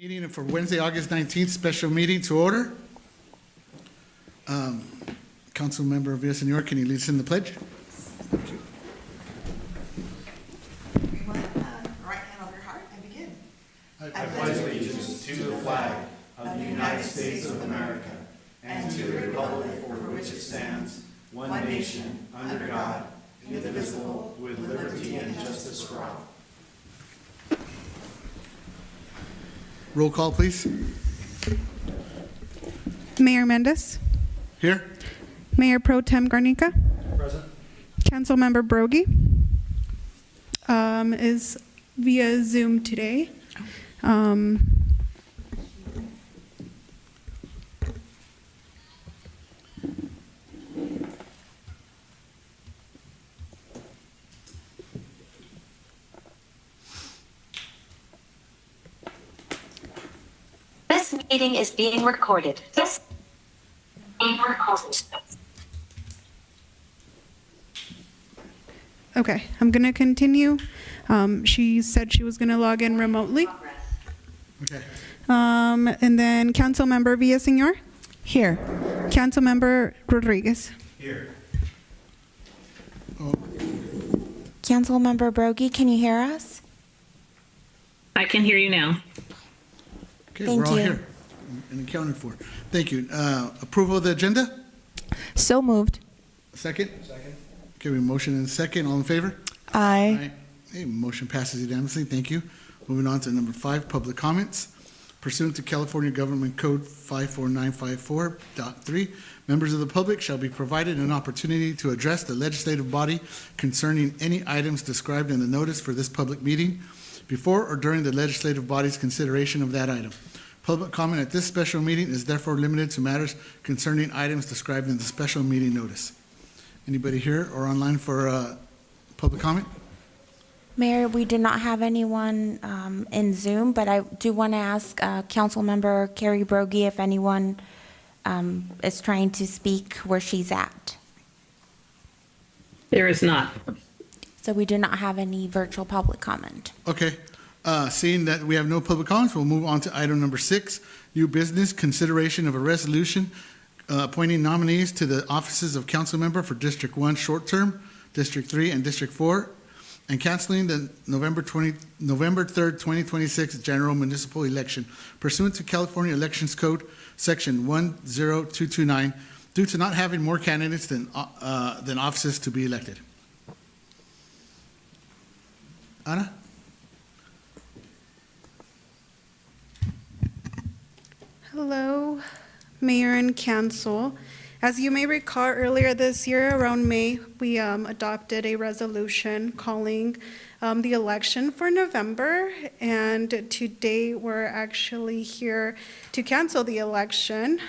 Meeting for Wednesday, August 19th, special meeting to order. Councilmember Villaseñor, can you lead us in the pledge? Everyone, right hand over your heart and begin. I pledge allegiance to the flag of the United States of America and to the republic for which it stands, one nation, under God, indivisible, with liberty and justice for all. Roll call, please. Mayor Mendez, Here. Mayor Pro Tem Garnica, Present. Councilmember Brogy is via Zoom today. This meeting is being recorded. Okay, I'm going to continue. She said she was going to log in remotely. Okay. And then Councilmember Villaseñor, Here. Councilmember Rodriguez. Here. Councilmember Brogy, can you hear us? I can hear you now. Okay, Thank we're all you. here and accounted for. Thank you. Approval of the agenda? So moved. Second? Second. Okay, we motion and second. All in favor? Aye. Okay, motion passes unanimously. Thank you. Moving on to number 5, public comments. Pursuant to California Government Code 54954.3, members of the public shall be provided an opportunity to address the legislative body concerning any items described in the notice for this public meeting before or during the legislative body's consideration of that item. Public comment at this special meeting is therefore limited to matters concerning items described in the special meeting notice. Anybody here or online for public comment? Mayor, we do not have anyone in Zoom, but I do want to ask Councilmember Carrie Brogy if anyone is trying to speak where she's at. There is not. So we do not have any virtual public comment. Okay. Seeing that we have no public comments, we'll move on to item number 6, new business, consideration of a resolution appointing nominees to the offices of council member for District 1 short-term, District 3, and District 4, and canceling the November 3rd, 2026 general municipal election pursuant to California Elections Code, Section 10229, due to not having more candidates than offices to be elected. Ana? Hello, Mayor and Council. As you may recall, earlier this year, around May, we adopted a resolution calling the election for November, and today we're actually here to cancel the election.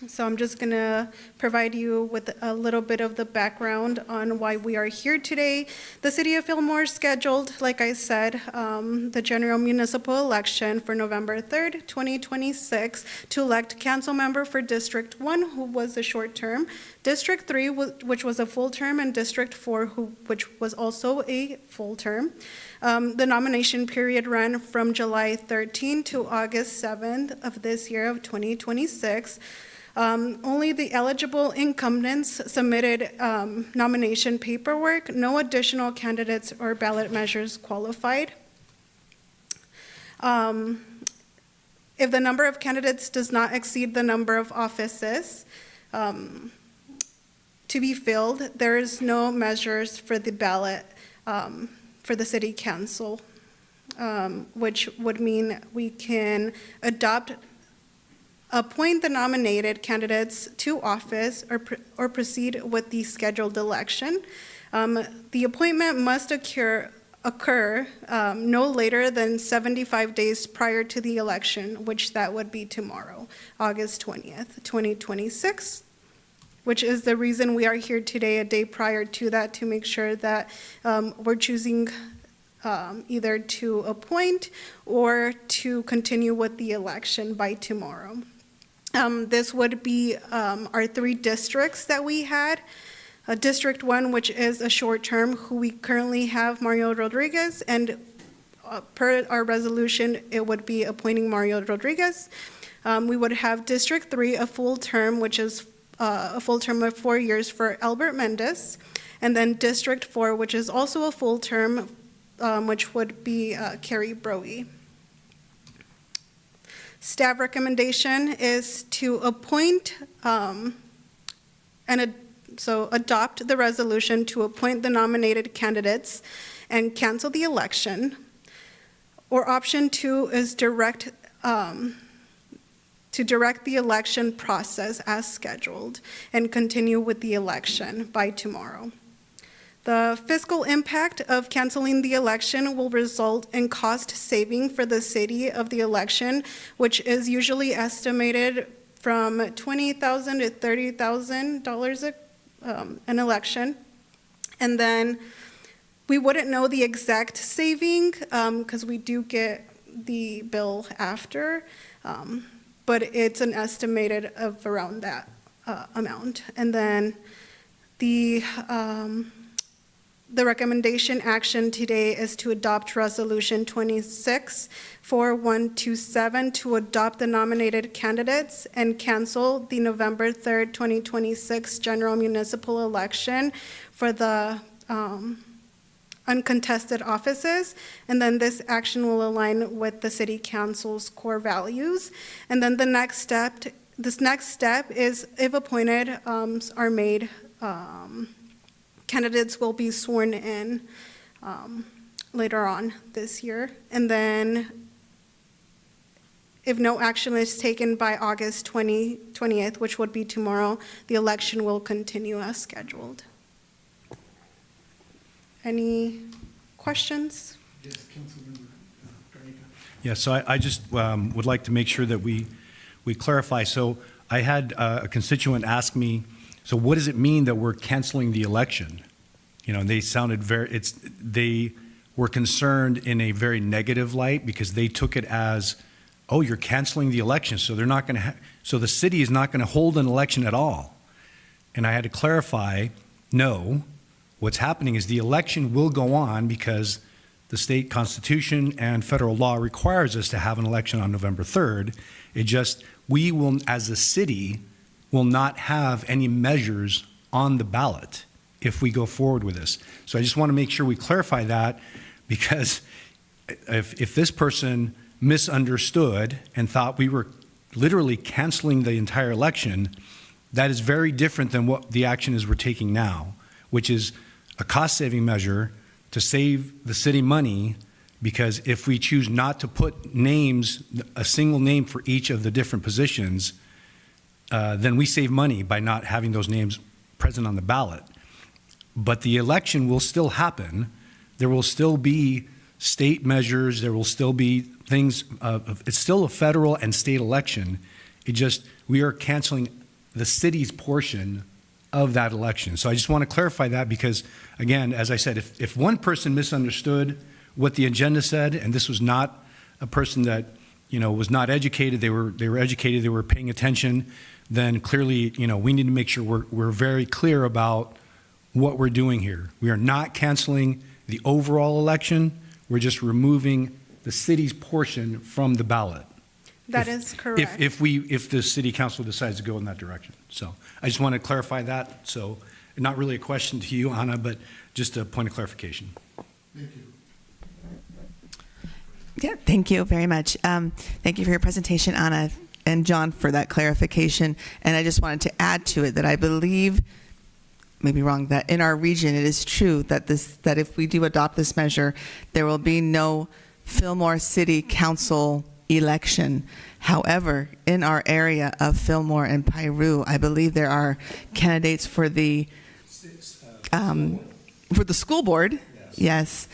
So I'm just going to provide you with a little bit of the background on why we are here today. The City of Fillmore scheduled, like I said, the general municipal election for November 3rd, 2026 to elect council member for District 1, who was a short term, District 3, which was a full term, and District 4, which was also a full term. The nomination period ran from July 13 to August 7th of this year of 2026. Only the eligible incumbents submitted nomination paperwork. No additional candidates or ballot measures qualified. If the number of candidates does not exceed the number of offices to be filled, there is no measures for the ballot for the city council, which would mean we can appoint the nominated candidates to office or proceed with the scheduled election. The appointment must occur no later than 75 days prior to the election, which that would be tomorrow, August 20th, 2026, which is the reason we are here today, a day prior to that, to make sure that we're choosing either to appoint or to continue with the election by tomorrow. This would be our 3 districts that we had. District 1, which is a short term, who we currently have Mario Rodriguez, and per our resolution, it would be appointing Mario Rodriguez. We would have District 3, a full term, which is a full term of 4 years for Albert Mendez. And then District 4, which is also a full term, which would be Carrie Brogy. Staff recommendation is to appoint adopt the resolution to appoint the nominated candidates and cancel the election. Or option 2 is to direct the election process as scheduled and continue with the election by tomorrow. The fiscal impact of canceling the election will result in cost saving for the city of the election, which is usually estimated from $20,000 to $30,000 an election. And then we wouldn't know the exact saving because we do get the bill after, but it's an estimated of around that amount. And then the recommendation action today is to adopt Resolution 26-4127 to adopt the nominated candidates and cancel the November 3rd, 2026 general municipal election for the uncontested offices. And then this action will align with the City Council's core values. And then this next step is, if appointed are made, candidates will be sworn in later on this year. And then if no action is taken by August 20th, which would be tomorrow, the election will continue as scheduled. Any questions? Yes, Councilmember Garnica. Yeah, so I just would like to make sure that we clarify. So I had a constituent ask me, so what does it mean that we're canceling the election? You know, they sounded they were concerned in a very negative light because they took it as, oh, you're canceling the election, so they're not going to, so the city is not going to hold an election at all. And I had to clarify, no, what's happening is the election will go on because the state constitution and federal law requires us to have an election on November 3rd. It just, we will, as a city, will not have any measures on the ballot if we go forward with this. So I just want to make sure we clarify that, because if this person misunderstood and thought we were literally canceling the entire election, that is very different than what the action is we're taking now, which is a cost-saving measure to save the city money, because if we choose not to put names, a single name for each of the different positions, then we save money by not having those names present on the ballot. But the election will still happen. There will still be state measures. There will still be things. It's still a federal and state election. It just, we are canceling the city's portion of that election. So I just want to clarify that because, again, as I said, if one person misunderstood what the agenda said, and this was not a person that, you know, was not educated, they were educated, they were paying attention, then clearly, you know, we need to make sure we're very clear about what we're doing here. We are not canceling the overall election. We're just removing the city's portion from the ballot. That is correct. If the city council decides to go in that direction. So I just want to clarify that. So not really a question to you, Anna, but just a point of clarification. Thank you. Yeah, thank you very much. Thank you for your presentation, Anna and John, for that clarification. And I just wanted to add to it that I believe, maybe wrong, that in our region it is true that that if we do adopt this measure, there will be no Fillmore City Council election. However, in our area of Fillmore and Piru, I believe there are candidates for the school board. Yes.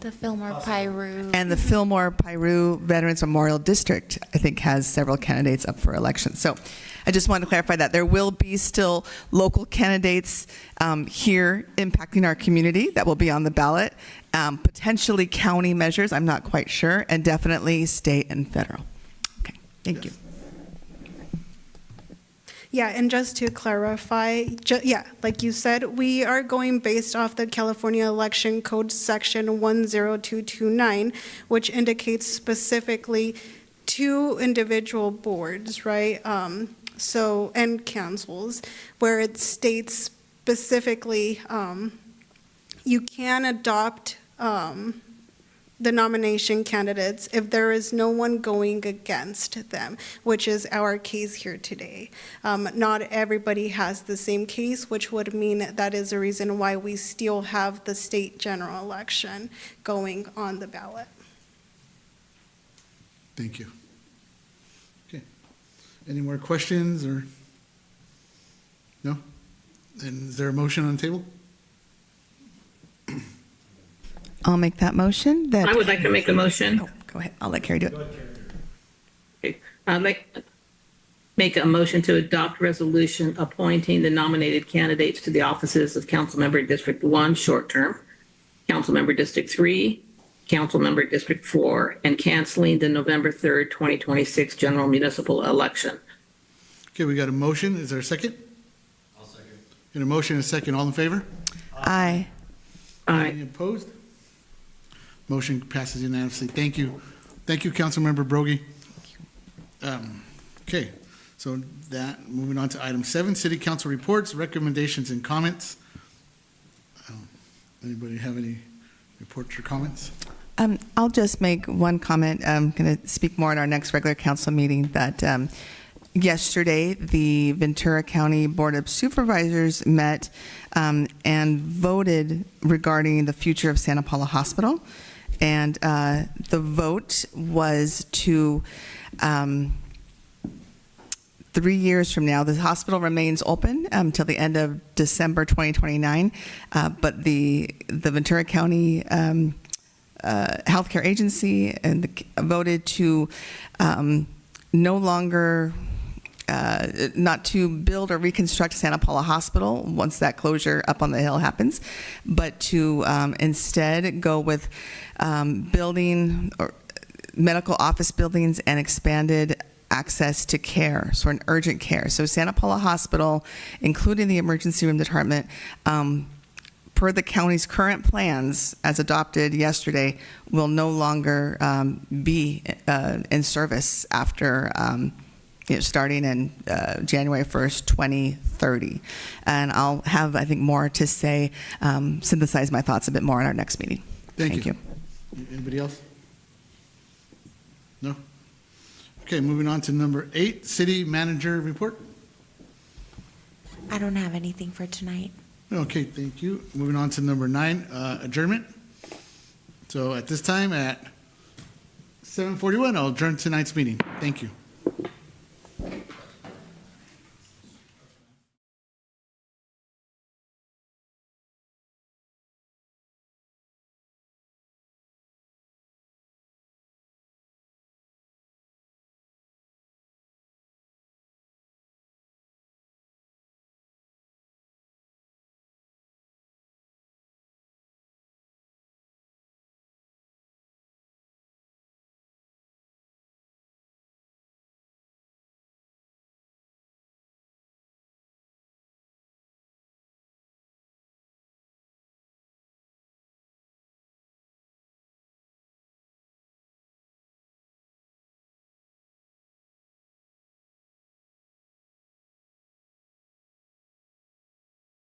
The Fillmore Piru. And the Fillmore Piru Veterans Memorial District, I think, has several candidates up for election. So I just wanted to clarify that there will be still local candidates here impacting our community that will be on the ballot, potentially county measures, I'm not quite sure, and definitely state and federal. Okay, thank you. Yeah, and just to clarify, like you said, we are going based off the California Election Code Section 10229, which indicates specifically two individual boards, right? So, and councils, where it states specifically, you can adopt the nomination candidates if there is no one going against them, which is our case here today. Not everybody has the same case, which would mean that is the reason why we still have the state general election going on the ballot. Thank you. Okay. Any more questions or? No? Then is there a motion on the table? I'll make that motion. That I would like to make a motion. Oh, go ahead. I'll let Carrie do it. Okay. I'd like to make a motion to adopt resolution appointing the nominated candidates to the offices of Councilmember District 1, short-term, Councilmember District 3, Councilmember District 4, and canceling the November 3rd, 2026 general municipal election. Okay, we got a motion. Is there a second? I'll second. And a motion and a second. All in favor? Aye. Any opposed? Motion passes unanimously. Thank you. Thank you, Councilmember Brogy. Okay, so that, moving on to item 7, City Council reports, recommendations, and comments. Anybody have any reports or comments? I'll just make one comment. I'm going to speak more at our next regular council meeting that yesterday, the Ventura County Board of Supervisors met and voted regarding the future of Santa Paula Hospital. And the vote was to, 3 years from now, the hospital remains open until the end of December 2029, but the Ventura County Healthcare Agency voted to no longer not to build or reconstruct Santa Paula Hospital once that closure up on the hill happens, but to instead go with building or medical office buildings and expanded access to care, so an urgent care. So Santa Paula Hospital, including the emergency room department, per the county's current plans, as adopted yesterday, will no longer be in service after starting in January 1st, 2030. And I'll have, I think, more to say, synthesize my thoughts a bit more in our next meeting. Thank you. Anybody else? No? Okay, moving on to number 8, City Manager Report. I don't have anything for tonight. Okay, thank you. Moving on to number 9, adjournment. So at this time at 7:41, I'll adjourn tonight's meeting. Thank you.